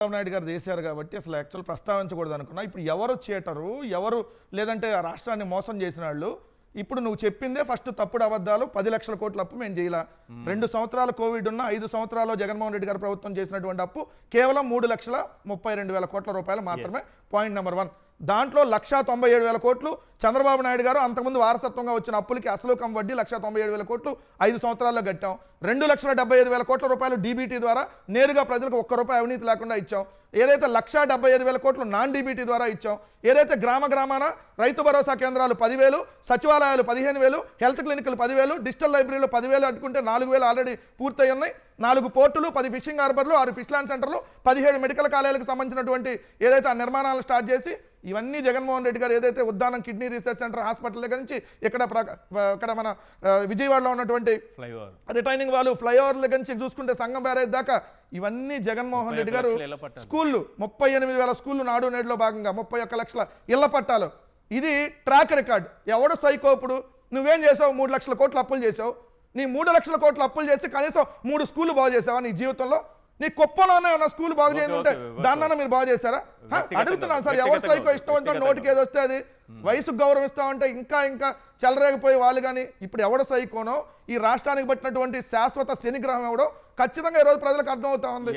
చంద్రబాబు నాయుడు గారు చేశారు కాబట్టి అసలు యాక్చువల్ ప్రస్తావించకూడదు అనుకున్నా. ఇప్పుడు ఎవరు చీటరు, ఎవరు లేదంటే ఆ రాష్ట్రాన్ని మోసం చేసిన వాళ్ళు, ఇప్పుడు నువ్వు చెప్పిందే ఫస్ట్ తప్పుడు అబద్ధాలు. 10 లక్షల కోట్ల అప్పు మేము చేయాల. 2 సంవత్సరాలు కోవిడ్ ఉన్న 5 సంవత్సరాల్లో జగన్మోహన్ రెడ్డి గారు ప్రభుత్వం చేసినటువంటి అప్పు కేవలం 3,32,000 కోట్ల రూపాయలు మాత్రమే. Point number 1. దాంట్లో 1,97,000 కోట్లు చంద్రబాబు నాయుడు గారు అంతకుముందు వారసత్వంగా వచ్చిన అప్పులకి అసలు కం వడ్డీ 1,97,000 కోట్లు 5 సంవత్సరాల్లో కట్టాం. 2,75,000 కోట్ల రూపాయలు డీబీటీ ద్వారా నేరుగా ప్రజలకు ₹1 అవినీతి లేకుండా ఇచ్చాం. ఏదైతే 1,75,000 కోట్లు నాన్ డీబీటీ ద్వారా ఇచ్చాం. ఏదైతే గ్రామాన రైతు భరోసా కేంద్రాలు 10,000, సచివాలయాలు 15,000, హెల్త్ క్లినిక్లు 10,000, డిజిటల్ లైబ్రరీలు 10,000 అనుకుంటే 4,000 ఆల్రెడీ పూర్తయి ఉన్నాయి. 4 పోర్టులు, 10 ఫిషింగ్ హార్బర్లు, 6 ఫిష్ ల్యాండ్ సెంటర్లు, 17 మెడికల్ కాలేజీలకు సంబంధించినటువంటి ఏదైతే ఆ నిర్మాణాలను స్టార్ట్ చేసి ఇవన్నీ జగన్మోహన్ రెడ్డి గారు ఏదైతే Uddanam kidney research centre hospital దగ్గర నుంచి ఇక్కడ మన విజయవాడలో ఉన్నటువంటి రిటైనింగ్ వాళ్ళు ఫ్లైఓవర్ దగ్గర నుంచి చూసుకుంటే సంగం బ్యారేజ్ దాకా ఇవన్నీ జగన్మోహన్ రెడ్డి గారు స్కూళ్ళు 38,000 స్కూళ్ళు నాడు నేడులో భాగంగా 31 లక్షల ఇళ్ల పట్టాలు. ఇది ట్రాక్ రికార్డ్. ఎవడు సైకో? ఇప్పుడు నువ్వేం చేసావు? 3 లక్షల కోట్లు అప్పులు చేసావు. నీ 3 లక్షల కోట్లు అప్పులు చేసి కనీసం 3 స్కూళ్ళు బాగు చేసావా నీ జీవితంలో? నీ కుప్పలోనే ఉన్న స్కూల్ బాగు చేయాలంటే దాన్నన్నా మీరు బాగు చేశారా? అడుగుతున్నాను సార్. ఎవరు సైకో ఇష్టం నోటికి ఏదో వస్తే అది వయసుకు గౌరవిస్తామంటే ఇంకా చెలరేగిపోయి వాళ్ళు. కానీ ఇప్పుడు ఎవడ సైకోనో ఈ రాష్ట్రానికి పట్టినటువంటి శాశ్వత శనిగ్రహం ఎవడో ఖచ్చితంగా ఈరోజు ప్రజలకు అర్థమవుతా ఉంది.